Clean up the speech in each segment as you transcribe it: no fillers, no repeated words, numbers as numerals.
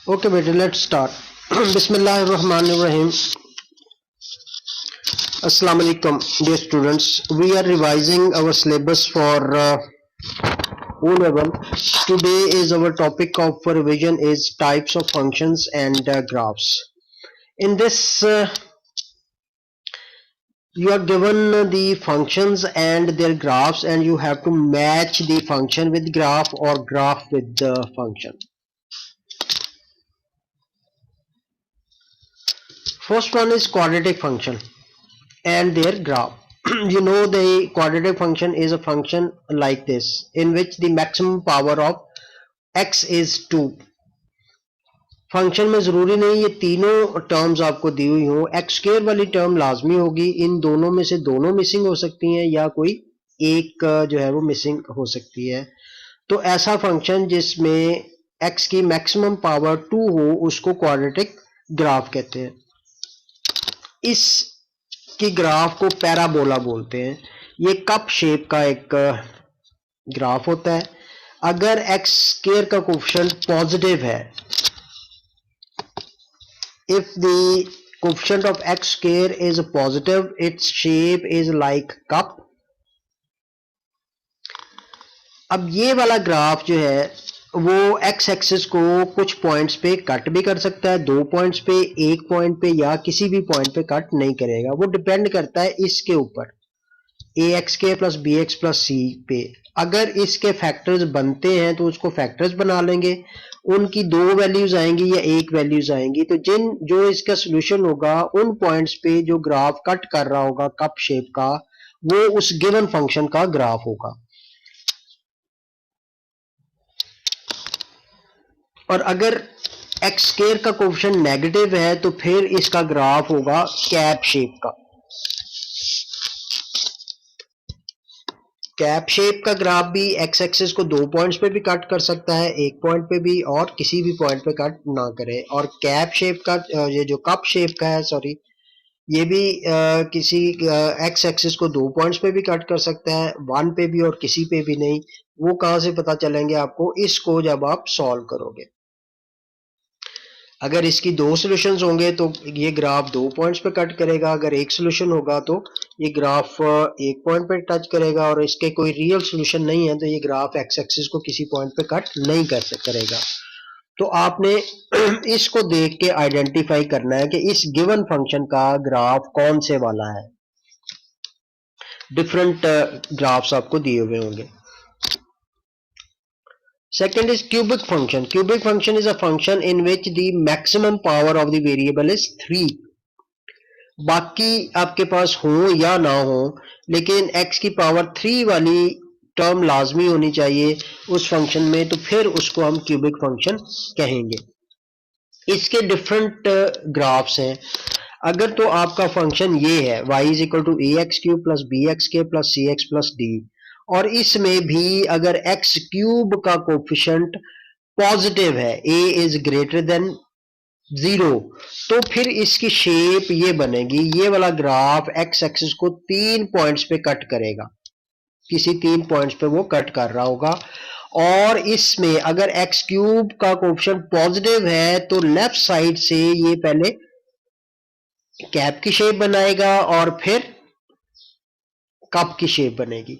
Okay, better let's start. Bismillahirrahmanirrahim. Assalamu alaikum, dear students. We are revising our syllabus for O level. Today is our topic of revision is types of functions and graphs. In this, you are given the functions and their graphs, and you have to match the function with graph or graph with the function. First one is quadratic function and their graph. You know, the quadratic function is a function like this in which the maximum power of x is 2. Function में जरूरी नहीं ये तीनों terms आपको दी हुई हो, x square वाली term लाजमी होगी, इन दोनों में से दोनों मिसिंग हो सकती हैं या कोई एक जो है वो मिसिंग हो सकती है. तो ऐसा फंक्शन जिसमें x की मैक्सिमम पावर 2 हो उसको क्वाड्रेटिक ग्राफ कहते हैं. इस की ग्राफ को पैराबोला बोलते हैं. ये कप शेप का एक ग्राफ होता है. अगर एक्स स्क्वायर का कोफिशिएंट पॉजिटिव है, if the coefficient of x square is positive, its shape is like cup. अब ये वाला ग्राफ जो है वो एक्स एक्सिस को कुछ पॉइंट्स पे कट भी कर सकता है, 2 पॉइंट्स पे, 1 पॉइंट पे या किसी भी पॉइंट पे कट नहीं करेगा. वो डिपेंड करता है इसके ऊपर, ए एक्स के प्लस बी एक्स प्लस सी पे. अगर इसके फैक्टर्स बनते हैं तो उसको फैक्टर्स बना लेंगे, उनकी 2 वैल्यूज आएंगी या 1 वैल्यूज आएंगी. तो जो इसका सोल्यूशन होगा उन पॉइंट्स पे जो ग्राफ कट कर रहा होगा कप शेप का, वो उस गिवन फंक्शन का ग्राफ होगा. और अगर एक्स स्क्वायर का कोफिशिएंट नेगेटिव है तो फिर इसका ग्राफ होगा कैप शेप का. कैप शेप का ग्राफ भी एक्स एक्सिस को 2 पॉइंट्स पे भी कट कर सकता है, 1 पॉइंट पे भी और किसी भी पॉइंट पे कट ना करे. और कैप शेप का ये जो कप शेप का है, सॉरी, ये भी किसी एक्स एक्सिस को 2 पॉइंट्स पे भी कट कर सकता है, 1 पे भी और किसी पे भी नहीं. वो कहां से पता चलेंगे आपको? इसको जब आप सॉल्व करोगे. अगर इसकी 2 सॉल्यूशंस होंगे तो ये ग्राफ 2 पॉइंट्स पे कट करेगा, अगर एक सॉल्यूशन होगा तो ये ग्राफ 1 पॉइंट पे टच करेगा, और इसके कोई रियल सॉल्यूशन नहीं है तो ये ग्राफ एक्स एक्सिस को किसी पॉइंट पे कट नहीं करेगा. तो आपने इसको देख के आइडेंटिफाई करना है कि इस गिवन फंक्शन का ग्राफ कौन से वाला है. डिफरेंट ग्राफ्स आपको दिए हुए होंगे. Second is cubic function. Cubic function is a function in which the maximum power of the variable is 3. बाकी आपके पास हो या ना हो, लेकिन x की पावर 3 वाली टर्म लाजमी होनी चाहिए उस फंक्शन में, तो फिर उसको हम क्यूबिक फंक्शन कहेंगे. इसके डिफरेंट ग्राफ्स हैं. अगर तो आपका फंक्शन ये है y is equal to A X cube plus B X के plus C X plus D, और इसमें भी अगर एक्स क्यूब का कोफिशिएंट पॉजिटिव है, a इज ग्रेटर देन 0, तो फिर इसकी शेप ये बनेगी. ये वाला ग्राफ एक्स एक्सिस को 3 पॉइंट्स पे कट करेगा, किसी 3 पॉइंट्स पे वो कट कर रहा होगा. और इसमें अगर एक्स क्यूब का कोफिशिएंट पॉजिटिव है तो लेफ्ट साइड से ये पहले कैप की शेप बनाएगा और फिर कप की शेप बनेगी.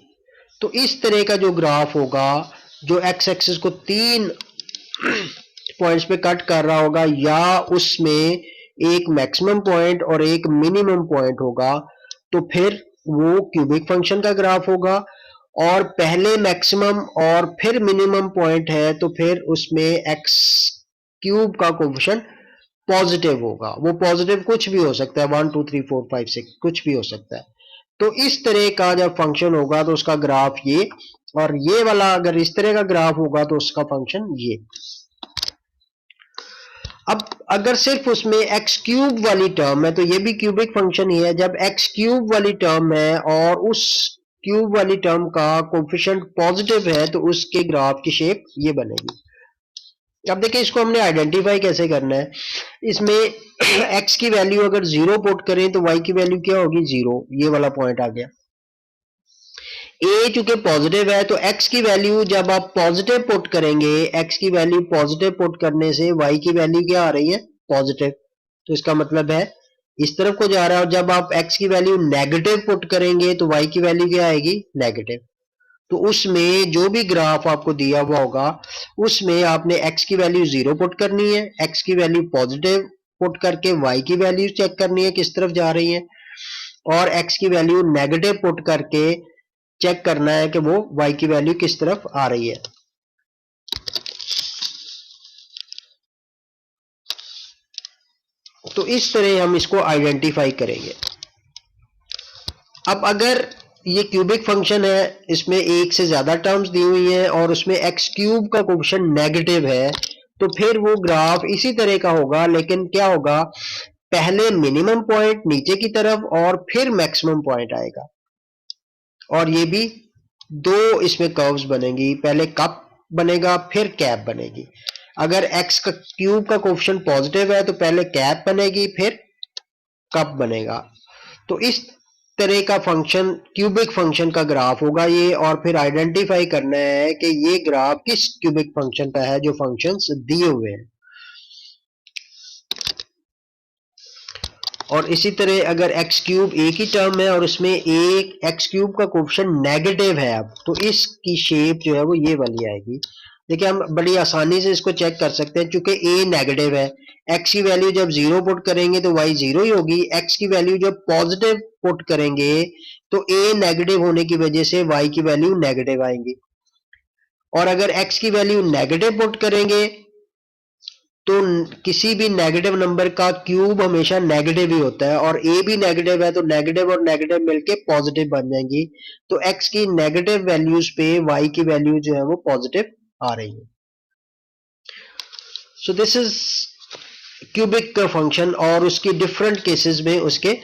तो इस तरह का जो ग्राफ होगा जो एक्स एक्सिस को 3 पॉइंट्स पे कट कर रहा होगा, या उसमें एक मैक्सिमम पॉइंट और एक मिनिमम पॉइंट होगा, तो फिर वो क्यूबिक फंक्शन का ग्राफ होगा. और पहले मैक्सिमम और फिर मिनिमम पॉइंट है तो फिर उसमें एक्स क्यूब का कोफिशिएंट पॉजिटिव होगा. वो पॉजिटिव कुछ भी हो सकता है, 1 2 3 4 5 6 कुछ भी हो सकता है. तो इस तरह का जब फंक्शन होगा तो उसका ग्राफ ये, और ये वाला अगर इस तरह का ग्राफ होगा तो उसका फंक्शन ये. अब अगर सिर्फ उसमें एक्स क्यूब वाली टर्म है तो ये भी क्यूबिक फंक्शन ही है. जब एक्स क्यूब वाली टर्म है और उस क्यूब वाली टर्म का कोफिशिएंट पॉजिटिव है तो उसके ग्राफ की शेप ये बनेगी. अब देखिए इसको हमने आइडेंटिफाई कैसे करना है. इसमें x की वैल्यू अगर 0 पुट करें तो y की वैल्यू क्या होगी? 0. ये वाला पॉइंट आ गया. ए चूंकि पॉजिटिव है तो एक्स की वैल्यू जब आप पॉजिटिव पुट करेंगे, एक्स की वैल्यू पॉजिटिव पुट करने से वाई की वैल्यू क्या आ रही है, पॉजिटिव। तो इसका मतलब है इस तरफ को जा रहा है। और जब आप एक्स की वैल्यू नेगेटिव पुट करेंगे तो वाई की वैल्यू क्या आएगी, नेगेटिव। तो उसमें जो भी ग्राफ आपको दिया हुआ होगा उसमें आपने एक्स की वैल्यू 0 पुट करनी है, एक्स की वैल्यू पॉजिटिव पुट करके वाई की वैल्यू चेक करनी है किस तरफ जा रही है, और एक्स की वैल्यू नेगेटिव पुट करके चेक करना है कि वो y की वैल्यू किस तरफ आ रही है। तो इस तरह हम इसको आइडेंटिफाई करेंगे। अब अगर ये क्यूबिक फंक्शन है, इसमें एक से ज्यादा टर्म्स दी हुई हैं और उसमें एक्स क्यूब का कोएफिशिएंट नेगेटिव है, तो फिर वो ग्राफ इसी तरह का होगा, लेकिन क्या होगा, पहले मिनिमम पॉइंट नीचे की तरफ और फिर मैक्सिमम पॉइंट आएगा। और ये भी दो इसमें कर्व्स बनेंगी, पहले कप बनेगा फिर कैप बनेगी। अगर एक्स का क्यूब का कोएफिशिएंट पॉजिटिव है तो पहले कैप बनेगी फिर कप बनेगा। तो इस तरह का फंक्शन क्यूबिक फंक्शन का ग्राफ होगा ये, और फिर आइडेंटिफाई करना है कि ये ग्राफ किस क्यूबिक फंक्शन का है जो फंक्शंस दिए हुए हैं। और इसी तरह अगर एक्स क्यूब एक ही टर्म है और उसमें एक एक्स क्यूब का कोएफिशिएंट नेगेटिव है, अब तो इसकी शेप जो है वो ये वाली आएगी। देखिए हम बड़ी आसानी से इसको चेक कर सकते हैं, चूंकि ए नेगेटिव है, एक्स की वैल्यू जब 0 पुट करेंगे तो वाई 0 ही होगी। एक्स की वैल्यू जब पॉजिटिव पुट करेंगे तो ए नेगेटिव होने की वजह से वाई की वैल्यू नेगेटिव आएंगी। और अगर एक्स की वैल्यू नेगेटिव पुट करेंगे तो किसी भी नेगेटिव नंबर का क्यूब हमेशा नेगेटिव ही होता है, और ए भी नेगेटिव है तो नेगेटिव और नेगेटिव मिलके पॉजिटिव बन जाएंगी। तो एक्स की नेगेटिव वैल्यूज पे वाई की वैल्यू जो है वो पॉजिटिव आ रही है। सो दिस इज क्यूबिक का फंक्शन, और उसकी डिफरेंट केसेस में उसके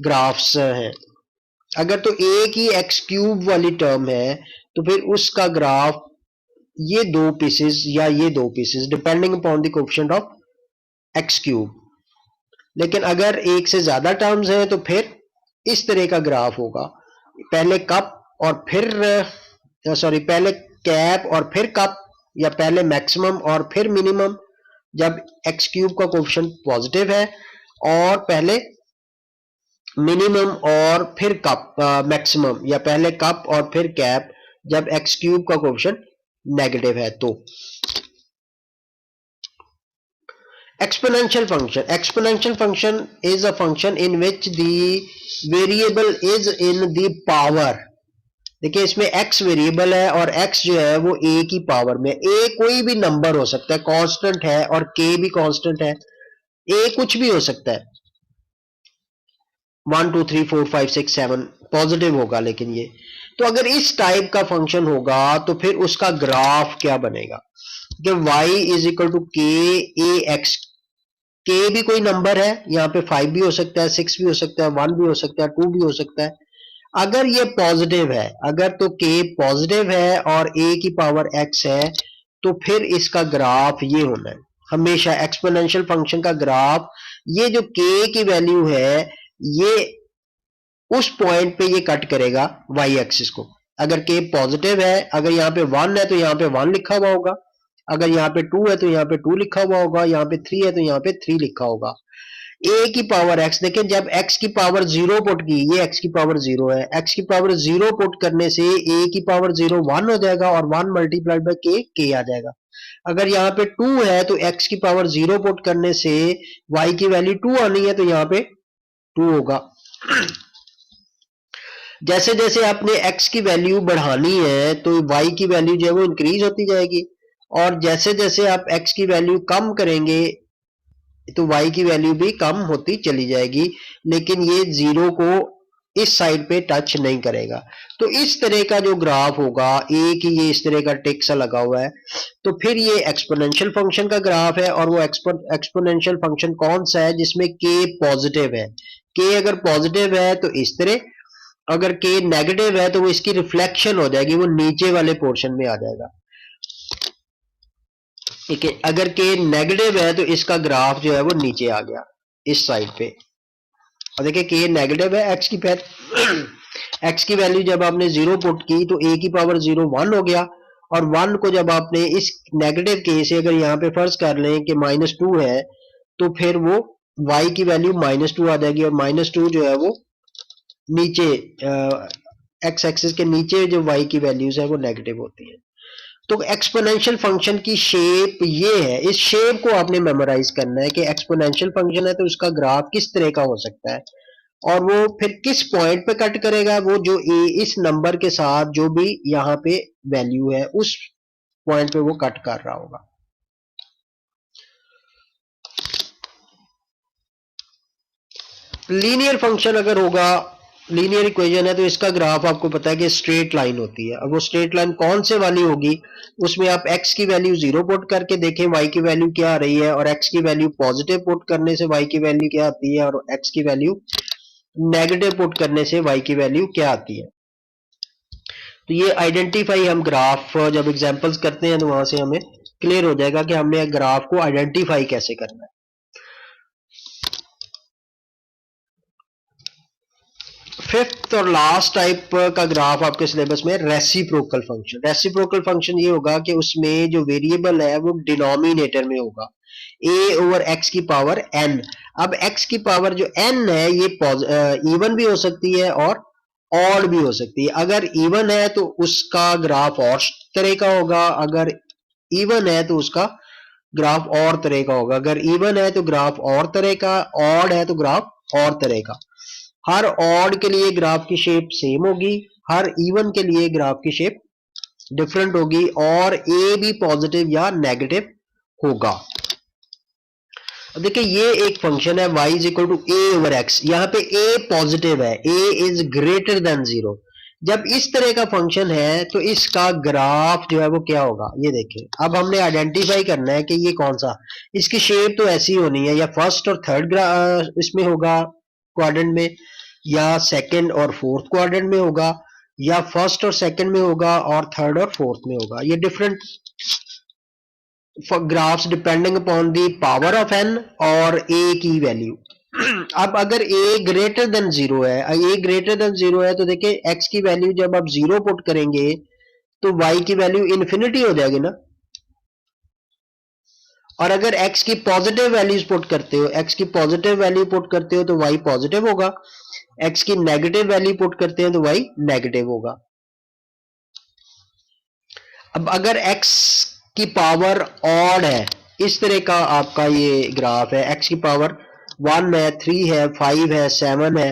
ग्राफ्स हैं। अगर तो एक ही एक्स क्यूब वाली टर्म है तो फिर उसका ग्राफ ये दो पीसेस या ये दो pieces depending upon the coefficient of x cube. लेकिन अगर एक से ज्यादा टर्म्स हैं तो फिर इस तरह का ग्राफ होगा, पहले कप और फिर पहले कैप और फिर कप, या पहले मैक्सिमम और फिर मिनिमम जब एक्स क्यूब का कोएफिशिएंट पॉजिटिव है, और पहले मिनिमम और फिर कप मैक्सिमम, या पहले कप और फिर कैप जब एक्स क्यूब का कोएफिशिएंट नेगेटिव है। तो exponential function is a function in which the variable is in the power। देखिए इसमें x वेरिएबल है और x जो है वो a की पावर में। a कोई भी नंबर हो सकता है, कांस्टेंट है, और k भी कांस्टेंट है। a कुछ भी हो सकता है, 1 2 3 4 5 6 7 पॉजिटिव होगा। लेकिन ये तो अगर इस टाइप का फंक्शन होगा तो फिर उसका ग्राफ क्या बनेगा कि y इज इक्वल टू के ए एक्स। के भी कोई नंबर है, यहाँ पे 5 भी हो सकता है, 6 भी हो सकता है, 1 भी हो सकता है, 2 भी हो सकता है। अगर ये पॉजिटिव है, अगर तो के पॉजिटिव है और ए की पावर एक्स है, तो फिर इसका ग्राफ ये होना है हमेशा। एक्सपोनेंशियल फंक्शन का ग्राफ, ये जो के की वैल्यू है ये उस पॉइंट पे ये कट करेगा वाई एक्सिस को। अगर के पॉजिटिव है, अगर यहाँ पे 1 है तो यहाँ पे 1 लिखा हुआ होगा, अगर यहाँ पे 2 है तो यहाँ पे 2 लिखा हुआ होगा, यहाँ पे 3 है तो यहाँ पे 3 लिखा होगा। ए की पावर एक्स, देखिए जब एक्स की पावर 0 पुट की, ये एक्स की पावर 0 है, एक्स की पावर 0 पुट करने से ए की पावर 0 1 हो जाएगा, और 1 मल्टीप्लाइड बाय के आ जाएगा। अगर यहाँ पे 2 है तो एक्स की पावर 0 पुट करने से वाई की वैल्यू 2 आनी है, तो यहाँ पे 2 होगा। जैसे जैसे आपने x की वैल्यू बढ़ानी है तो y की वैल्यू जो है वो इंक्रीज होती जाएगी, और जैसे जैसे आप x की वैल्यू कम करेंगे तो y की वैल्यू भी कम होती चली जाएगी, लेकिन ये जीरो को इस साइड पे टच नहीं करेगा। तो इस तरह का जो ग्राफ होगा, एक ही ये इस तरह का टिक सा लगा हुआ है, तो फिर ये एक्सपोनेंशियल फंक्शन का ग्राफ है। और वो एक्सपोनेंशियल फंक्शन कौन सा है जिसमें k पॉजिटिव है। k अगर पॉजिटिव है तो इस तरह, अगर k नेगेटिव है तो वो इसकी रिफ्लेक्शन हो जाएगी, वो नीचे वाले पोर्शन में आ जाएगा। ठीक है, अगर k नेगेटिव है तो इसका ग्राफ जो है वो नीचे आ गया इस साइड पे। और देखिए k नेगेटिव है, x की x की वैल्यू जब आपने 0 पुट की तो a की पावर 0 1 हो गया, और 1 को जब आपने इस नेगेटिव केस से अगर यहाँ पे फर्ज कर लें कि -2 है, तो फिर वो y की वैल्यू -2 आ जाएगी, और -2 जो है वो नीचे x एक्सिस के नीचे जो y की वैल्यूज है वो नेगेटिव होती है। तो एक्सपोनेंशियल फंक्शन की शेप ये है, इस शेप को आपने मेमोराइज करना है कि एक्सपोनेंशियल फंक्शन है तो उसका ग्राफ किस तरह का हो सकता है, और वो फिर किस पॉइंट पे कट करेगा, वो जो इस नंबर के साथ जो भी यहाँ पे वैल्यू है उस पॉइंट पे वो कट कर रहा होगा। लीनियर फंक्शन अगर होगा, लीनियर इक्वेशन है तो इसका ग्राफ आपको पता है कि स्ट्रेट लाइन होती है। अब वो स्ट्रेट लाइन कौन से वाली होगी, उसमें आप x की वैल्यू 0 पुट करके देखें y की वैल्यू क्या आ रही है, और x की वैल्यू पॉजिटिव पुट करने से y की वैल्यू क्या आती है, और x की वैल्यू नेगेटिव पुट करने से y की वैल्यू क्या आती है। तो ये आइडेंटिफाई हम ग्राफ जब एग्जांपल्स करते हैं तो वहां से हमें क्लियर हो जाएगा कि हमने ग्राफ को आइडेंटिफाई कैसे करना है। फिफ्थ और लास्ट टाइप का ग्राफ आपके सिलेबस में रेसिप्रोकल फंक्शन। रेसिप्रोकल फंक्शन ये होगा कि उसमें जो वेरिएबल है वो डिनोमिनेटर में होगा, a ओवर x की पावर n। अब x की पावर जो n है ये इवन भी हो सकती है और ऑड भी हो सकती है। अगर इवन है तो उसका ग्राफ और तरह का होगा, अगर इवन है तो उसका ग्राफ और तरह का होगा, अगर इवन है तो ग्राफ और तरह का, ऑड है तो ग्राफ और तरह का। हर ऑड के लिए ग्राफ की शेप सेम होगी, हर इवन के लिए ग्राफ की शेप डिफरेंट होगी, और ए भी पॉजिटिव या नेगेटिव होगा। अब देखिए ये एक फंक्शन है y is equal to A over X, यहाँ पे a पॉजिटिव है, a इज ग्रेटर देन 0। जब इस तरह का फंक्शन है तो इसका ग्राफ जो है वो क्या होगा, ये देखिए। अब हमने आइडेंटिफाई करना है कि ये कौन सा, इसकी शेप तो ऐसी होनी है, या फर्स्ट और थर्ड इसमें होगा क्वाड्रेंट में, या सेकंड और फोर्थ क्वाड्रेंट में होगा, या फर्स्ट और सेकंड में होगा, और थर्ड और फोर्थ में होगा। ये different graphs depending upon the power of n और a की वैल्यू। अब अगर a ग्रेटर देन 0 है, a ग्रेटर देन 0 है तो देखिए x की वैल्यू जब आप 0 पुट करेंगे तो y की वैल्यू इन्फिनिटी हो जाएगी ना। और अगर x की पॉजिटिव वैल्यूज पुट करते हो, x की पॉजिटिव वैल्यू पुट करते हो तो y पॉजिटिव होगा, x की नेगेटिव वैल्यू पुट करते हैं तो y नेगेटिव होगा। अब अगर x की पावर ऑड है, इस तरह का आपका ये ग्राफ है, x की पावर 1 है, 3 है, 5 है, 7 है,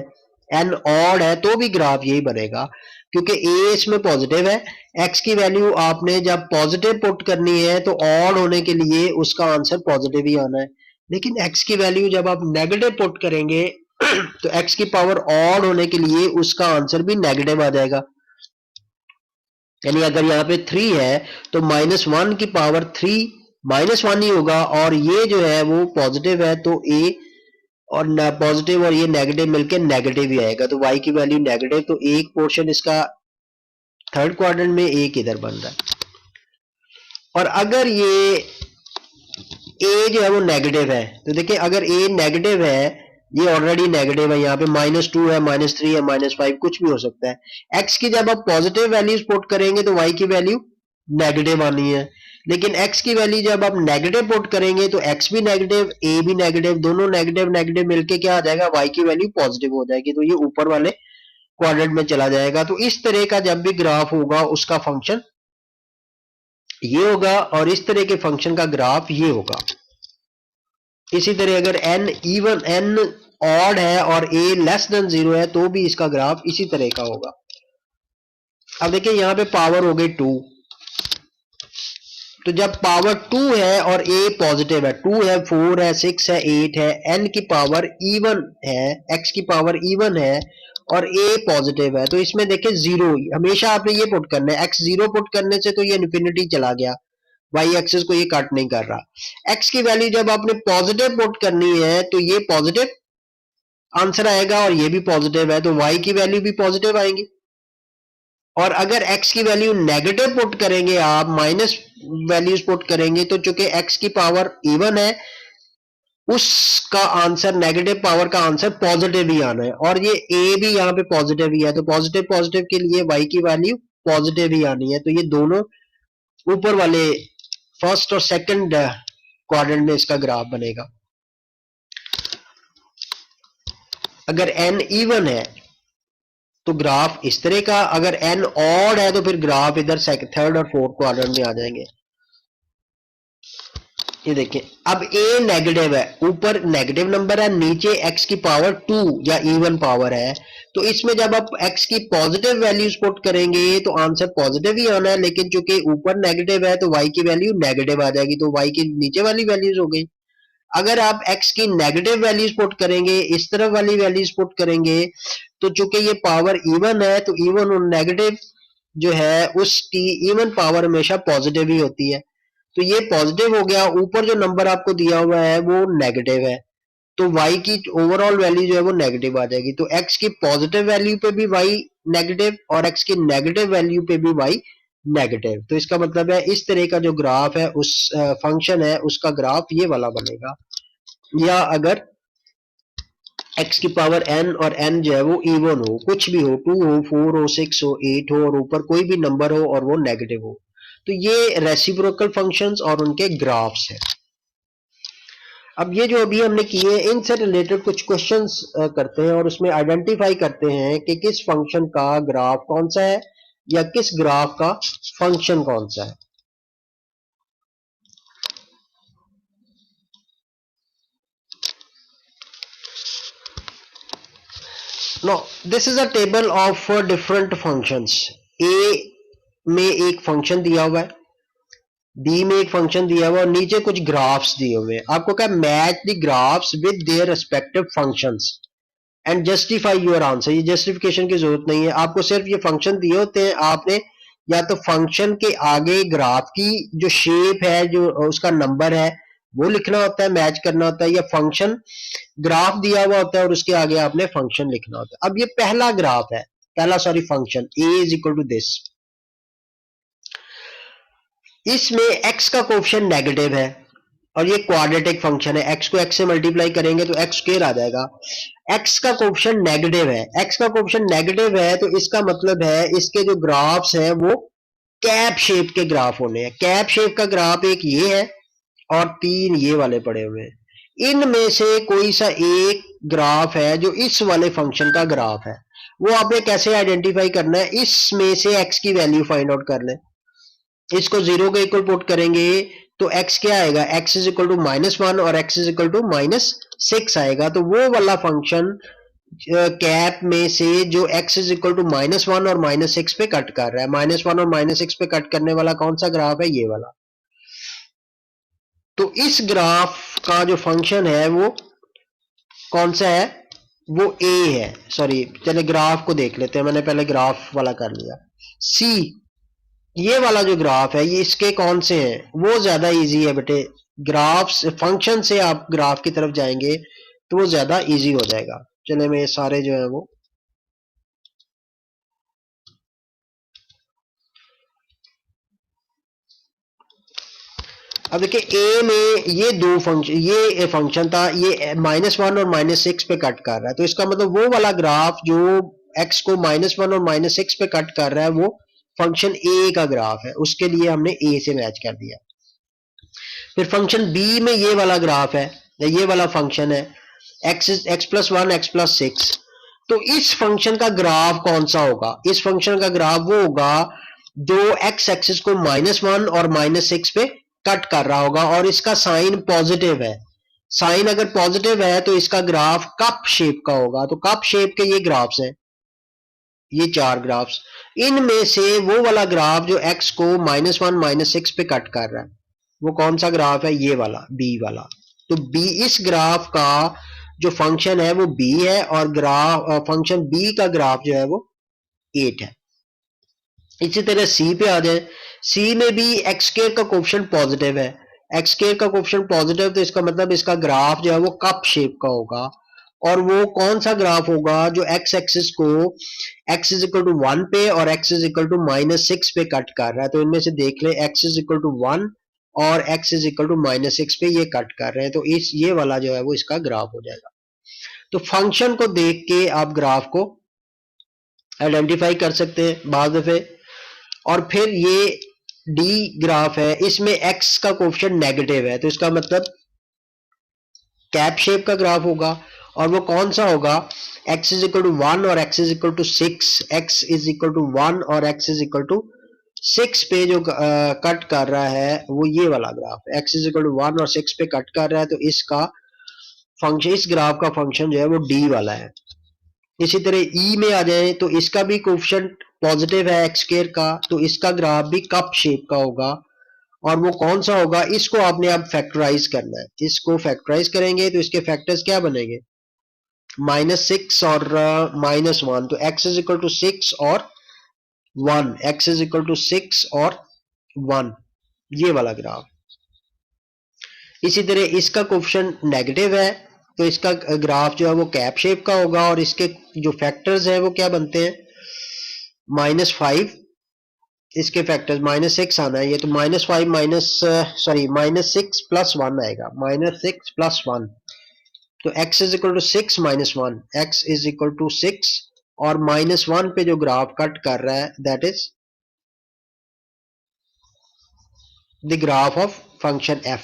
n ऑड है, तो भी ग्राफ यही बनेगा, क्योंकि a इसमें पॉजिटिव है। x की वैल्यू आपने जब पॉजिटिव पुट करनी है तो ऑड होने के लिए उसका आंसर पॉजिटिव ही आना है, लेकिन x की वैल्यू जब आप नेगेटिव पुट करेंगे तो x की पावर ऑड होने के लिए उसका आंसर भी नेगेटिव आ जाएगा। यानी अगर यहाँ पे 3 है तो -1 की पावर 3 -1 ही होगा, और ये जो है वो पॉजिटिव है तो a और पॉजिटिव और ये नेगेटिव मिलके नेगेटिव ही आएगा, तो y की वैल्यू नेगेटिव, तो एक पोर्शन इसका थर्ड क्वाड्रेंट में, एक इधर बन रहा है। और अगर ये a जो है वो नेगेटिव है तो देखिए अगर a नेगेटिव है, ये ऑलरेडी नेगेटिव है, यहाँ पे -2 है, -3 है, -5 कुछ भी हो सकता है। x की जब आप पॉजिटिव वैल्यूज पुट करेंगे तो y की वैल्यू नेगेटिव आनी है, लेकिन x की वैल्यू जब आप नेगेटिव पुट करेंगे तो x भी नेगेटिव, a भी नेगेटिव, दोनों नेगेटिव नेगेटिव मिलके क्या आ जाएगा, y की वैल्यू पॉजिटिव हो जाएगी, तो ये ऊपर वाले क्वाड्रेंट में चला जाएगा। तो इस तरह का जब भी ग्राफ होगा उसका फंक्शन ये होगा, और इस तरह के फंक्शन का ग्राफ ये होगा। इसी तरह अगर n इवन n ऑड है और a लेस देन 0 है तो भी इसका ग्राफ इसी तरह का होगा। अब देखिए यहाँ पे पावर हो गई 2, तो जब पावर 2 है और a पॉजिटिव है, 2 है, 4 है, 6 है, 8 है, n की पावर इवन है, x की पावर इवन है और a पॉजिटिव है, तो इसमें देखिए 0 हमेशा आपने ये पुट करना है। x 0 पुट करने से तो ये इन्फिनिटी चला गया, y एक्सिस को ये कट नहीं कर रहा। x की वैल्यू जब आपने पॉजिटिव पुट करनी है तो ये पॉजिटिव आंसर आएगा, और ये भी पॉजिटिव है तो y की वैल्यू भी पॉजिटिव आएंगी। और अगर x की वैल्यू नेगेटिव पुट करेंगे, आप माइनस वैल्यूज पुट करेंगे, तो चूंकि x की पावर इवन है उसका आंसर, नेगेटिव पावर का आंसर पॉजिटिव ही आना है, और ये ए भी यहाँ पे पॉजिटिव ही है, तो पॉजिटिव पॉजिटिव के लिए y की वैल्यू पॉजिटिव ही आनी है। तो ये दोनों ऊपर वाले फर्स्ट और सेकंड क्वाड्रेंट में इसका ग्राफ बनेगा। अगर n इवन है तो ग्राफ इस तरह का, अगर n ऑड है तो फिर ग्राफ इधर थर्ड और फोर्थ क्वाड्रेंट में आ जाएंगे। ये देखिए, अब a नेगेटिव है, ऊपर नेगेटिव नंबर है, नीचे x की पावर 2 या इवन पावर है, तो इसमें जब आप x की पॉजिटिव वैल्यूज पुट करेंगे तो आंसर पॉजिटिव ही आना है, लेकिन चूंकि ऊपर नेगेटिव है तो y की वैल्यू नेगेटिव आ जाएगी, तो y की नीचे वाली वैल्यूज हो गई। अगर आप x की नेगेटिव वैल्यूज पुट करेंगे, इस तरफ वाली वैल्यूज पुट करेंगे, तो चूंकि ये पावर इवन है तो इवन और नेगेटिव जो है उसकी इवन पावर हमेशा पॉजिटिव ही होती है, तो ये पॉजिटिव हो गया। ऊपर जो नंबर आपको दिया हुआ है वो नेगेटिव है, तो y की ओवरऑल वैल्यू जो है वो नेगेटिव आ जाएगी। तो x की पॉजिटिव वैल्यू पे भी y नेगेटिव और x की नेगेटिव वैल्यू पे भी y नेगेटिव। तो इसका मतलब है इस तरह का जो ग्राफ है उस फंक्शन है उसका ग्राफ ये वाला बनेगा। या अगर x की पावर n और n जो है वो इवन हो, कुछ भी हो, 2 हो, 4 हो, 6 हो, 8 हो, और ऊपर कोई भी नंबर हो और वो नेगेटिव हो, तो ये रेसिप्रोकल फंक्शंस और उनके ग्राफ्स हैं। अब ये जो अभी हमने किए इनसे रिलेटेड कुछ क्वेश्चंस करते हैं और उसमें आइडेंटिफाई करते हैं कि किस फंक्शन का ग्राफ कौन सा है या किस ग्राफ का फंक्शन कौन सा है। No, this is a table of different functions. A में एक फंक्शन दिया हुआ है, बी में एक फंक्शन दिया हुआ है और नीचे कुछ ग्राफ्स दिए हुए हैं। आपको क्या, match the graphs with their respective functions and justify your answer. ये जस्टिफिकेशन की जरूरत नहीं है, आपको सिर्फ ये फंक्शन दिए होते हैं, आपने या तो फंक्शन के आगे ग्राफ की जो शेप है, जो उसका नंबर है वो लिखना होता है, मैच करना होता है, या फंक्शन ग्राफ दिया हुआ होता है और उसके आगे आपने फंक्शन लिखना होता है। अब ये पहला ग्राफ है, function a is equal to this. इसमें x का कोएफिशिएंट नेगेटिव है और ये क्वाड्रेटिक फंक्शन है, x को x से मल्टीप्लाई करेंगे तो x स्क्वायर आ जाएगा। x का कोएफिशिएंट नेगेटिव है, x का कोएफिशिएंट नेगेटिव है तो इसका मतलब है इसके जो ग्राफ्स हैं वो कैप शेप के ग्राफ होने हैं। कैप शेप का ग्राफ एक ये है और 3 ये वाले पड़े हुए हैं। इनमें से कोई सा एक ग्राफ है जो इस वाले फंक्शन का ग्राफ है, वो आपने कैसे आइडेंटिफाई करना है, इसमें से x की वैल्यू फाइंड आउट कर लें। इसको 0 के इक्वल पुट करेंगे तो x क्या आएगा, x इज इक्वल टू -1 और x इज इक्वल टू -6 आएगा। तो वो वाला फंक्शन कैप में से जो x इज इक्वल टू -1 और -6 पे कट कर रहा है, -1 और -6 पे कट करने वाला कौन सा ग्राफ है, ये वाला। तो इस ग्राफ का जो फंक्शन है वो कौन सा है, वो a है। सॉरी, चले ग्राफ को देख लेते हैं, मैंने पहले ग्राफ वाला कर लिया। c, ये वाला जो ग्राफ है ये इसके कौन से हैं, वो ज्यादा इजी है बेटे। ग्राफ फंक्शन से आप ग्राफ की तरफ जाएंगे तो वो ज्यादा इजी हो जाएगा। चले मैं सारे जो है वो अब देखिए, a में ये दो फंक्शन, ये फंक्शन था, ये -1 और -6 पे कट कर रहा है, तो इसका मतलब वो वाला ग्राफ जो x को -1 और -6 पे कट कर रहा है वो फंक्शन a का ग्राफ है, उसके लिए हमने a से मैच कर दिया। फिर फंक्शन b में ये वाला ग्राफ है, ये वाला फंक्शन है x+1 x+6। तो इस फंक्शन का ग्राफ कौन सा होगा, इस फंक्शन का ग्राफ वो होगा जो x एक्सिस को -1 और -6 पे कट कर रहा होगा और इसका साइन पॉजिटिव है। साइन अगर पॉजिटिव है तो इसका ग्राफ कप शेप का होगा। तो कप शेप के ये ग्राफ्स हैं, ये 4 ग्राफ्स। इनमें से वो वाला ग्राफ जो x को -1 -6 पे कट कर रहा है वो कौन सा ग्राफ है, ये वाला, b वाला। तो b, इस ग्राफ का जो फंक्शन है वो b है और ग्राफ फंक्शन b का ग्राफ जो है वो 8 है। इसी तरह c पे आ जाए, c में भी एक्स स्क्वायर का कोएफिशिएंट पॉजिटिव है, एक्स स्क्वायर का कोएफिशिएंट पॉजिटिव, तो इसका मतलब इसका ग्राफ जो है वो कप शेप का होगा। और वो कौन सा ग्राफ होगा जो एक्स एक्सिस को x इज इक्वल टू 1 पे और x इज इक्वल टू -6 पे कट कर रहा है। तो इनमें से देख ले, x इज इक्वल टू 1 और x इज इक्वल टू -6 पे ये कट कर रहे हैं, तो इस ये वाला जो है वो इसका ग्राफ हो जाएगा। तो फंक्शन को देख के आप ग्राफ को आइडेंटिफाई कर सकते हैं बाद दफे। और फिर ये डी ग्राफ है, इसमें x का कोफिशिएंट नेगेटिव है, तो इसका मतलब कैप शेप का ग्राफ होगा। और वो कौन सा होगा, x इज इक्वल टू 1 और x is equal to 6, x is equal to 1 और x इज इक्वल टू 6 पे जो कट कर रहा है वो ये वाला graph, x is equal to 1 और 6 पे कट कर रहा है, तो इसका फंक्शन, इस ग्राफ का फंक्शन जो है वो डी वाला है। इसी तरह ई में आ जाए तो इसका भी कोफिशिएंट पॉजिटिव है x स्क्वायर का, तो इसका ग्राफ भी कप शेप का होगा। और वो कौन सा होगा, इसको आपने अब फैक्टराइज करना है। इसको फैक्टराइज करेंगे तो इसके फैक्टर्स क्या बनेंगे, -6 और -1, तो x इज इक्वल टू 6 और 1, x इज इक्वल टू 6 और 1, ये वाला ग्राफ। इसी तरह इसका कोफिशिएंट नेगेटिव है, तो इसका ग्राफ जो है वो कैप शेप का होगा। और इसके जो फैक्टर्स है वो क्या बनते हैं, -5, इसके फैक्टर्स -6 आना है, ये तो -6 प्लस 1 आएगा, -6 प्लस 1, तो x is equal to 6 -1, x is equal to 6 और -1 पे जो ग्राफ कट कर रहा है that is the graph of function f।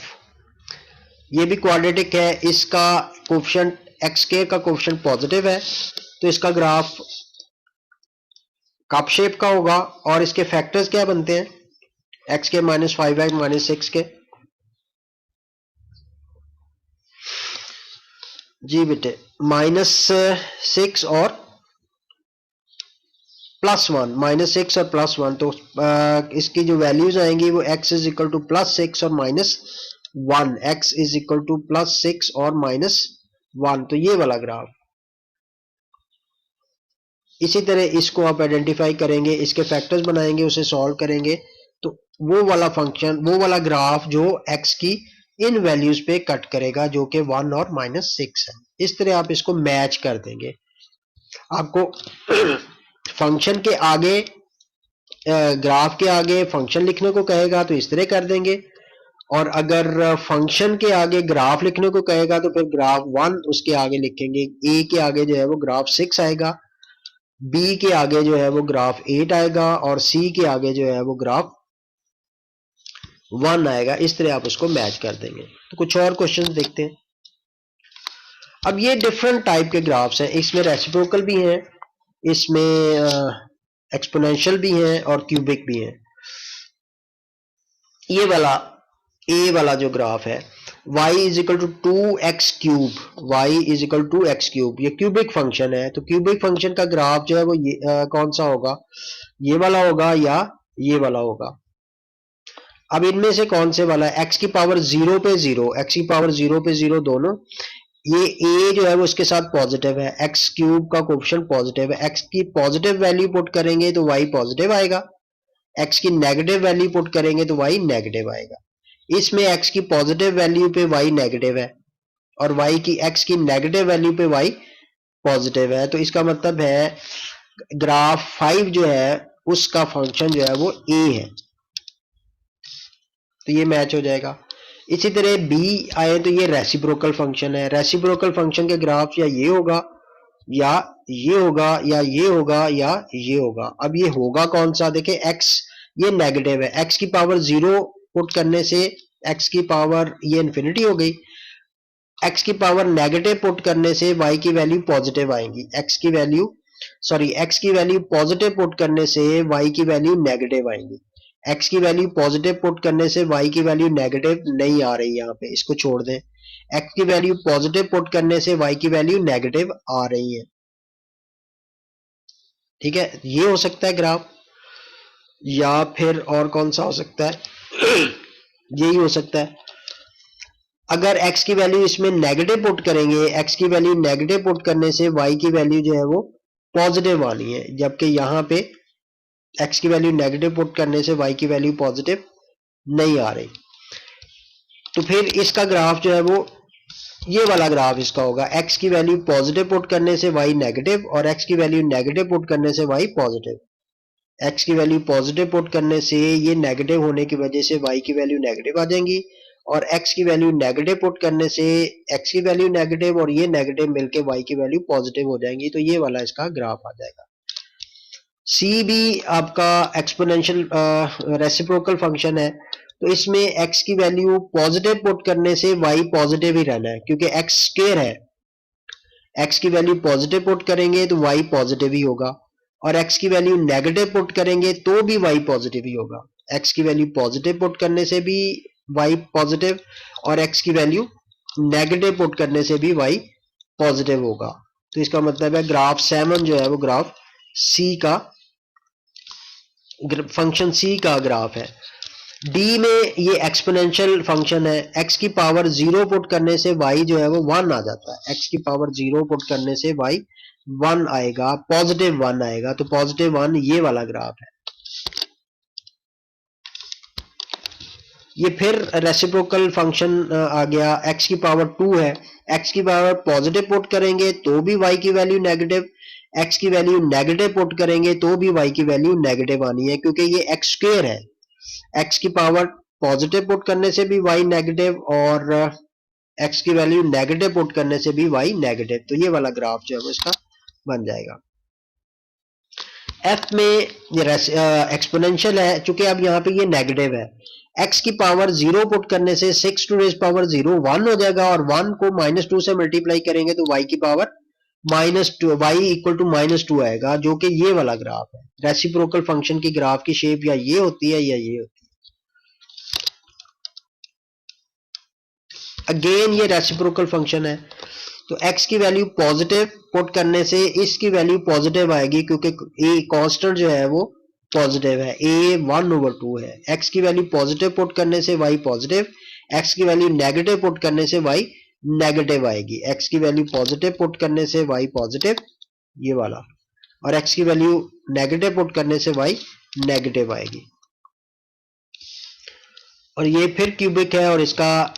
ये भी क्वाड्रेटिक है, इसका कोफिशिएंट x स्क्वायर का कोफिशिएंट पॉजिटिव है, तो इसका ग्राफ कप शेप का होगा। और इसके फैक्टर्स क्या बनते हैं, x के -5 -6 के, जी बेटे -6 और +1, -6 और +1, तो इसकी जो वैल्यूज आएंगी वो x इज इक्वल टू +6 और -1, x इज इक्वल टू +6 और -1, तो ये वाला ग्राफ। इसी तरह इसको आप आइडेंटिफाई करेंगे, इसके फैक्टर्स बनाएंगे, उसे सॉल्व करेंगे, तो वो वाला फंक्शन, वो वाला ग्राफ जो x की इन वैल्यूज पे कट करेगा, जो कि 1 और -6 है। इस तरह आप इसको मैच कर देंगे। आपको फंक्शन के आगे, ग्राफ के आगे फंक्शन लिखने को कहेगा तो इस तरह कर देंगे, और अगर फंक्शन के आगे ग्राफ लिखने को कहेगा तो फिर ग्राफ 1 उसके आगे लिखेंगे, a के आगे जो है वो ग्राफ 6 आएगा, b के आगे जो है वो ग्राफ 8 आएगा, और c के आगे जो है वो ग्राफ 1 आएगा। इस तरह आप उसको मैच कर देंगे। तो कुछ और क्वेश्चंस देखते हैं। अब ये डिफरेंट टाइप के ग्राफ्स हैं, इसमें रेसिप्रोकल भी हैं, इसमें एक्सपोनेंशियल भी हैं और क्यूबिक भी हैं। ये वाला ए वाला जो ग्राफ है, y is equal to 2x cube, y is equal to x cube, ये क्यूबिक फंक्शन है। तो क्यूबिक फंक्शन का ग्राफ जो है वो ये कौन सा होगा, ये वाला होगा या ये वाला होगा। अब इनमें से कौन से वाला है, x की पावर 0 पे 0, x की पावर 0 पे 0 दोनों, ये a जो है वो इसके साथ पॉजिटिव है, x क्यूब का कोफिशिएंट पॉजिटिव है, x की पॉजिटिव वैल्यू पुट करेंगे तो y पॉजिटिव आएगा, x की नेगेटिव वैल्यू पुट करेंगे तो y नेगेटिव आएगा। इसमें x की पॉजिटिव वैल्यू पे y नेगेटिव है और y की x की नेगेटिव वैल्यू पे y पॉजिटिव है, तो इसका मतलब है ग्राफ 5 जो है उसका फंक्शन जो है वो a है, तो ये मैच हो जाएगा। इसी तरह b आए तो ये रेसिप्रोकल फंक्शन है, रेसिप्रोकल फंक्शन के ग्राफ या ये होगा या ये होगा या ये होगा या ये होगा। अब ये होगा कौन सा, देखिए x ये नेगेटिव है, x की पावर 0 पुट करने से x की पावर ये इन्फिनिटी हो गई, x की पावर नेगेटिव पुट करने से y की वैल्यू पॉजिटिव आएंगी, x की वैल्यू पॉजिटिव पुट करने से y की वैल्यू नेगेटिव आएंगी, x की वैल्यू पॉजिटिव पुट करने से y की वैल्यू नेगेटिव नहीं आ रही, यहाँ पे इसको छोड़ दें, x की वैल्यू पॉजिटिव पुट करने से y की वैल्यू नेगेटिव आ रही है। ठीक है, ये हो सकता है ग्राफ, या फिर और कौन सा हो सकता है यही हो सकता है। अगर x की वैल्यू इसमें नेगेटिव पुट करेंगे, x की वैल्यू नेगेटिव पुट करने से y की वैल्यू जो है वो पॉजिटिव आनी है, जबकि यहाँ पे x की वैल्यू नेगेटिव पुट करने से y की वैल्यू पॉजिटिव नहीं आ रही। तो फिर इसका ग्राफ जो है वो ये वाला ग्राफ इसका होगा, x की वैल्यू पॉजिटिव पुट करने से y नेगेटिव और x की वैल्यू नेगेटिव पुट करने से y पॉजिटिव। x की वैल्यू पॉजिटिव पुट करने से ये नेगेटिव होने की वजह से y की वैल्यू नेगेटिव आ जाएंगी, और x की वैल्यू नेगेटिव पुट करने से x की वैल्यू नेगेटिव और ये नेगेटिव मिलके y की वैल्यू पॉजिटिव हो जाएंगी। तो ये वाला इसका ग्राफ आ जाएगा। C भी आपका एक्सपोनेंशियल रेसिप्रोकल फंक्शन है, तो इसमें x की वैल्यू पॉजिटिव पुट करने से y पॉजिटिव ही रहना है, क्योंकि x स्क्वायर है, x की वैल्यू पॉजिटिव पुट करेंगे तो y पॉजिटिव ही होगा, और x की वैल्यू नेगेटिव पुट करेंगे तो भी y पॉजिटिव ही होगा। x की वैल्यू पॉजिटिव पुट करने से भी y पॉजिटिव, और x की वैल्यू नेगेटिव पुट करने से भी y पॉजिटिव होगा। तो इसका मतलब है ग्राफ 7 जो है वो ग्राफ C का, फंक्शन C का ग्राफ है। डी में ये एक्सपोनेंशियल फंक्शन है, x की पावर 0 पुट करने से y जो है वो 1 आ जाता है, x की पावर 0 पुट करने से y 1 आएगा, पॉजिटिव 1 आएगा, तो पॉजिटिव 1 ये वाला ग्राफ है। ये फिर रेसिप्रोकल फंक्शन आ गया, x की पावर 2 है, x की पावर पॉजिटिव पुट करेंगे तो भी y की वैल्यू नेगेटिव, x की वैल्यू नेगेटिव पुट करेंगे तो भी y की वैल्यू नेगेटिव आनी है, क्योंकि ये x स्क्वायर है। x की पावर पॉजिटिव पुट करने से भी y नेगेटिव, और x की वैल्यू नेगेटिव पुट करने से भी y नेगेटिव, तो ये वाला ग्राफ जो है वो इसका बन जाएगा। f में ये एक्सपोनेंशियल है, चूंकि अब यहाँ पे ये नेगेटिव है, x की पावर 0 पुट करने से 6 टू रेज पावर 0 1 हो जाएगा, और 1 को -2 से मल्टीप्लाई करेंगे तो y की पावर -2, y इक्वल टू -2 आएगा, जो कि ये वाला ग्राफ है। रेसिप्रोकल फंक्शन की ग्राफ की शेप या ये होती है या ये होती है। अगेन ये रेसिप्रोकल फंक्शन है, तो x की वैल्यू पॉजिटिव पुट करने से इसकी वैल्यू पॉजिटिव आएगी, क्योंकि a कांस्टेंट जो है वो पॉजिटिव है, a 1/2 है। x की वैल्यू पॉजिटिव पुट करने से y पॉजिटिव, x की वैल्यू नेगेटिव पुट करने से y नेगेटिव आएगी, x की वैल्यू पॉजिटिव पुट करने से y पॉजिटिव, ये वाला, और x की वैल्यू नेगेटिव पुट करने से y नेगेटिव आएगी। और ये फिर क्यूबिक है, और इसका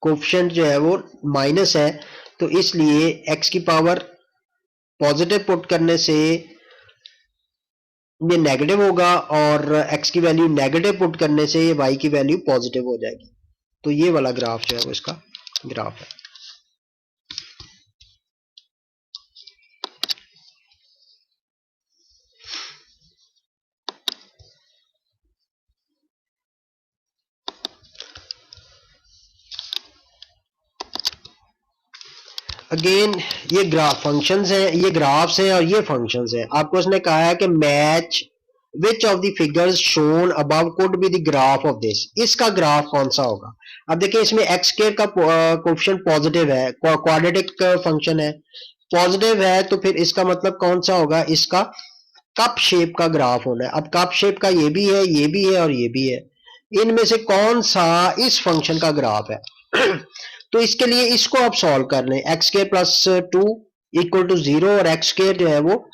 कोफिशिएंट जो है वो माइनस है, तो इसलिए x की पावर पॉजिटिव पुट करने से ये नेगेटिव होगा, और x की वैल्यू नेगेटिव पुट करने से ये y की वैल्यू पॉजिटिव हो जाएगी। तो ये वाला ग्राफ जो है वो इसका ग्राफ है। अगेन ये ग्राफ फंक्शंस हैं, ये ग्राफ्स हैं और ये फंक्शंस हैं। आपको उसने कहा है कि match which of the figures shown above could be the graph of this, इसका ग्राफ कौन सा होगा। अब देखिए इसमें एक्स स्क्वायर का कोएफिशिएंट पॉजिटिव है, क्वाड्रेटिक फंक्शन है, पॉजिटिव है, तो फिर इसका मतलब कौन सा होगा, इसका कप शेप का ग्राफ होना है। अब कप शेप का ये भी है, ये भी है और ये भी है, इनमें से कौन सा इस फंक्शन का ग्राफ है। तो इसके लिए इसको आप सॉल्व कर लें, X square plus 2 equal to 0, और एक्स स्क्वायर जो है वो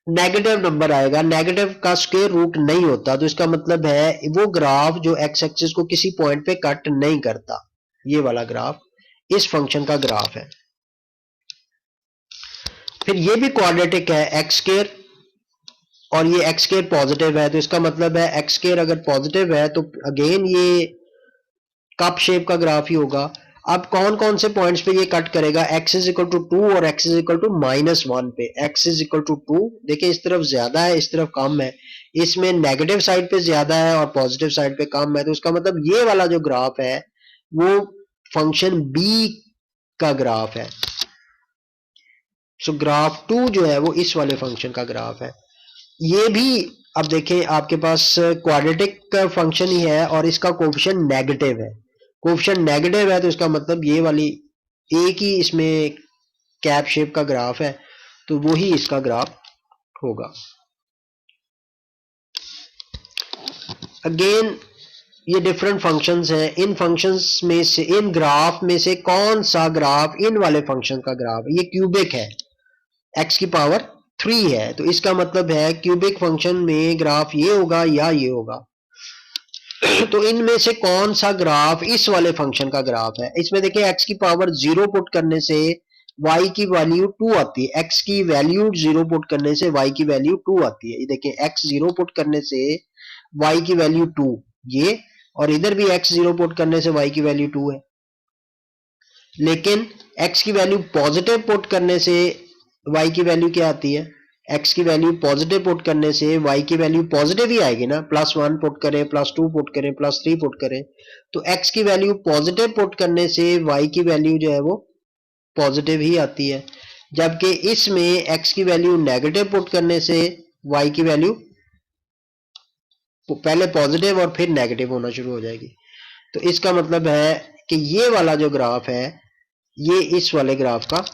नेगेटिव नंबर आएगा, नेगेटिव का स्क्वायर रूट नहीं होता, तो इसका मतलब है वो ग्राफ जो एक्स एक्सिस को किसी पॉइंट पे कट नहीं करता, ये वाला ग्राफ इस फंक्शन का ग्राफ है। फिर ये भी क्वाड्रेटिक है, एक्स स्क्वायर, और ये एक्स स्क्वायर पॉजिटिव है, तो इसका मतलब है एक्स स्क्वायर अगर पॉजिटिव है तो अगेन ये कप शेप का ग्राफ ही होगा। अब कौन कौन से पॉइंट्स पे ये कट करेगा, x इज इक्वल टू 2 और x इज इक्वल टू -1 पे, x इज इक्वल टू 2, देखिए इस तरफ ज्यादा है इस तरफ कम है, इसमें नेगेटिव साइड पे ज्यादा है और पॉजिटिव साइड पे कम है, तो उसका मतलब ये वाला जो ग्राफ है वो फंक्शन b का ग्राफ है। सो ग्राफ 2 जो है वो इस वाले फंक्शन का ग्राफ है। ये भी अब देखें आपके पास क्वाड्रेटिक फंक्शन ही है और इसका कोएफिशिएंट नेगेटिव है, कोएफिशिएंट नेगेटिव है, तो इसका मतलब ये वाली एक ही इसमें कैप शेप का ग्राफ है, तो वो ही इसका ग्राफ होगा। अगेन ये डिफरेंट फंक्शंस हैं, इन फंक्शंस में से, इन ग्राफ में से कौन सा ग्राफ इन वाले फंक्शन का ग्राफ है। ये क्यूबिक है, x की पावर 3 है, तो इसका मतलब है क्यूबिक फंक्शन में ग्राफ ये होगा या ये होगा। तो इनमें से कौन सा ग्राफ इस वाले फंक्शन का ग्राफ है। इसमें देखिए x की पावर 0 पुट करने से y की वैल्यू 2 आती है, x की वैल्यू 0 पुट करने से y की वैल्यू 2 आती है। ये देखिए x 0 पुट करने से y की वैल्यू 2 ये, और इधर भी x 0 पुट करने से y की वैल्यू 2 है। लेकिन x की वैल्यू पॉजिटिव पुट करने से y की वैल्यू क्या आती है, x की वैल्यू पॉजिटिव पुट करने से y की वैल्यू पॉजिटिव ही आएगी ना, +1 पुट करें, +2 पुट करें, +3 पुट करें, तो x की वैल्यू पॉजिटिव पुट करने से y की वैल्यू जो है वो पॉजिटिव ही आती है। जबकि इसमें x की वैल्यू नेगेटिव पुट करने से y की वैल्यू पहले पॉजिटिव और फिर नेगेटिव होना शुरू हो जाएगी। तो इसका मतलब है कि ये वाला जो ग्राफ है ये इस वाले ग्राफ का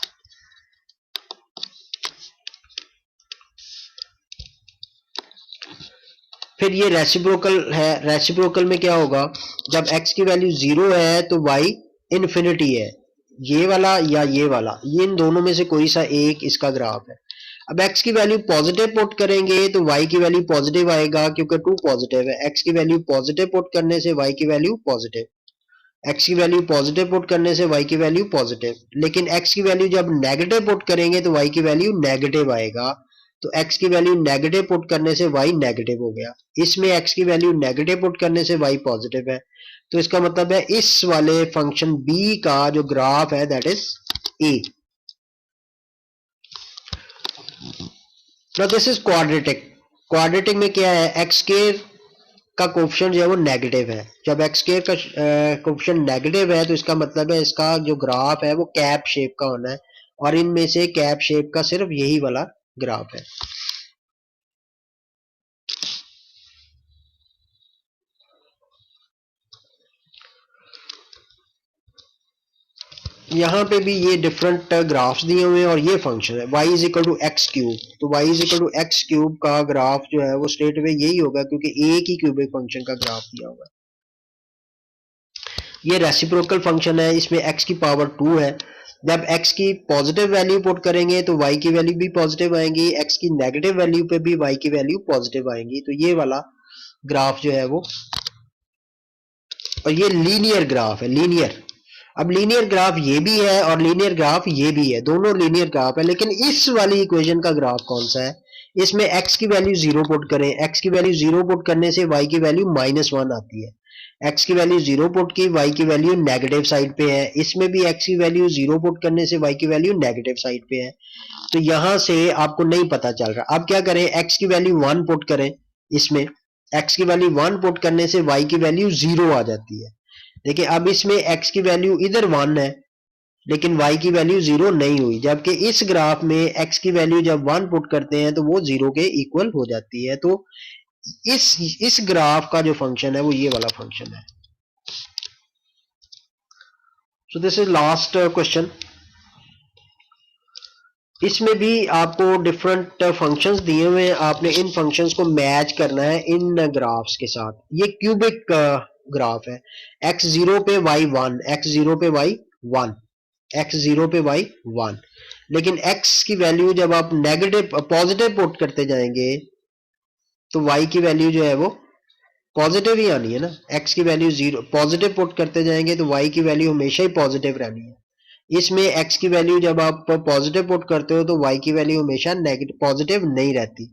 फिर ये रेसिप्रोकल है। रेसिप्रोकल में क्या होगा, जब x की वैल्यू 0 है तो y इन्फिनिटी है, ये वाला या ये वाला, ये इन दोनों में से कोई सा एक इसका ग्राफ है। अब x की वैल्यू पॉजिटिव पुट करेंगे तो y की वैल्यू पॉजिटिव आएगा क्योंकि 2 पॉजिटिव है। x की वैल्यू पॉजिटिव पुट करने से y की वैल्यू पॉजिटिव, x की वैल्यू पॉजिटिव पुट करने से y की वैल्यू पॉजिटिव। लेकिन x की वैल्यू जब नेगेटिव पुट करेंगे तो y की वैल्यू नेगेटिव आएगा, तो x की वैल्यू नेगेटिव पुट करने से y नेगेटिव हो गया। इसमें x की वैल्यू नेगेटिव पुट करने से y पॉजिटिव है, तो इसका मतलब है इस वाले फंक्शन b का जो ग्राफ है that is a। Now this is quadratic. Quadratic में क्या है, एक्स स्क्वायर का कोफिशिएंट जो है वो नेगेटिव है। जब एक्स स्क्वायर का कोफिशिएंट नेगेटिव है तो इसका मतलब है इसका जो ग्राफ है वो कैप शेप का होना है, और इनमें से कैप शेप का सिर्फ यही वाला ग्राफ है। यहाँ पे भी ये डिफरेंट ग्राफ्स दिए हुए हैं और ये फंक्शन है y is equal to X cube, तो y is equal to X cube का ग्राफ जो है वो स्ट्रेट वे यही होगा क्योंकि एक ही क्यूबिक फंक्शन का ग्राफ दिया हुआ है। ये रेसिप्रोकल फंक्शन है, इसमें x की पावर 2 है। जब x की पॉजिटिव वैल्यू पुट करेंगे तो y की वैल्यू भी पॉजिटिव आएंगी, x की नेगेटिव वैल्यू पे भी y की वैल्यू पॉजिटिव आएंगी। तो ये वाला ग्राफ जो है वो, और ये लीनियर ग्राफ है, लीनियर। अब लीनियर ग्राफ ये भी है और लीनियर ग्राफ ये भी है, दोनों लीनियर ग्राफ है। लेकिन इस वाली इक्वेशन का ग्राफ कौन सा है, इसमें x की वैल्यू 0 पुट करें, x की वैल्यू 0 पुट करने से y की वैल्यू -1 आती है। x की वैल्यू 0 पुट की, y की वैल्यू नेगेटिव साइड पे है। इसमें भी x की वैल्यू 0 पुट करने से y की वैल्यू नेगेटिव साइड पे है। तो यहां से आपको नहीं पता चल रहा। अब क्या करें, x की वैल्यू 1 पुट करें, इसमें x की वैल्यू 1 पुट करने से y की वैल्यू 0 आ जाती है। देखिए अब इसमें x की वैल्यू इधर 1 है लेकिन y की वैल्यू 0 नहीं हुई, जबकि इस ग्राफ में x की वैल्यू जब 1 पुट करते हैं तो वो 0 के इक्वल हो जाती है। तो इस ग्राफ का जो फंक्शन है वो ये वाला फंक्शन है। So this is last question. इसमें भी आपको डिफरेंट फंक्शंस दिए हुए हैं, आपने इन फंक्शंस को मैच करना है इन ग्राफ्स के साथ। ये क्यूबिक ग्राफ है, x0 पे y1, x0 पे y1, x0 पे y1। लेकिन x की वैल्यू जब आप नेगेटिव पॉजिटिव पुट करते जाएंगे तो y की वैल्यू जो है वो पॉजिटिव ही आनी है ना। x की वैल्यू 0 पॉजिटिव पुट करते जाएंगे तो y की वैल्यू हमेशा ही पॉजिटिव रहनी है। इसमें x की वैल्यू जब आप पॉजिटिव पुट करते हो तो y की वैल्यू हमेशा नेगेटिव पॉजिटिव नहीं रहती,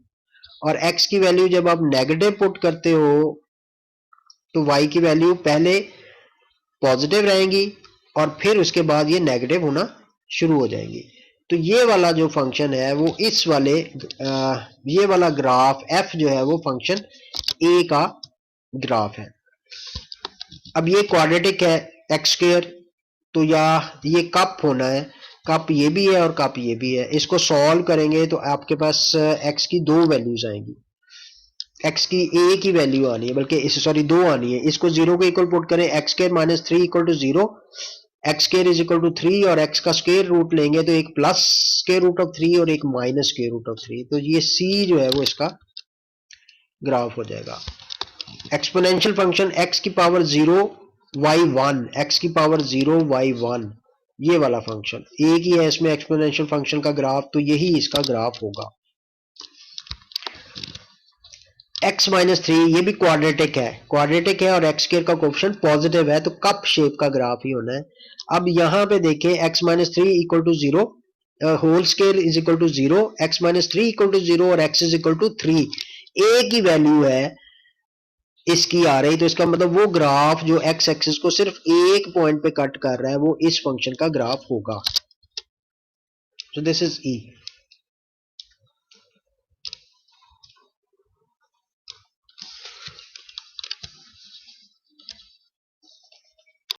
और x की वैल्यू जब आप नेगेटिव पुट करते हो तो y की वैल्यू पहले पॉजिटिव रहेंगी और फिर उसके बाद ये नेगेटिव होना शुरू हो जाएंगी। तो ये वाला जो फंक्शन है वो इस वाले ये वाला ग्राफ f जो है वो फंक्शन a का ग्राफ है। अब ये क्वाड्रेटिक है एक्स स्क्वायर, तो या ये कप होना है, कप ये भी है और कप ये भी है। इसको सॉल्व करेंगे तो आपके पास x की 2 वैल्यूज आएंगी, x की a की वैल्यू आनी है, बल्कि इस सॉरी 2 आनी है। इसको 0 के इक्वल पुट करें, x square minus 3 equal to 0, X square is equal to 3 और x का स्क्वायर रूट लेंगे तो एक प्लस स्क्वायर रूट ऑफ 3 और एक माइनस स्क्वायर रूट ऑफ 3। तो ये c जो है वो इसका ग्राफ हो जाएगा। एक्सपोनेंशियल फंक्शन x की पावर 0 y1, x की पावर 0 y1, ये वाला फंक्शन एक ही है इसमें एक्सपोनेंशियल फंक्शन का ग्राफ, तो यही इसका ग्राफ होगा। x माइनस 3 ये भी क्वाड्रेटिक है और x स्क्वायर का कोफिशिएंट पॉजिटिव है, तो कप शेप का ग्राफ ही होना है। अब यहां पे देखें x minus 3 equal to 0, whole scale is equal to 0, x minus 3 equal to 0 और x इज इक्वल टू 3 एक ही वैल्यू है इसकी आ रही, तो इसका मतलब वो ग्राफ जो x एक्सिस को सिर्फ एक पॉइंट पे कट कर रहा है वो इस फंक्शन का ग्राफ होगा. So this is E.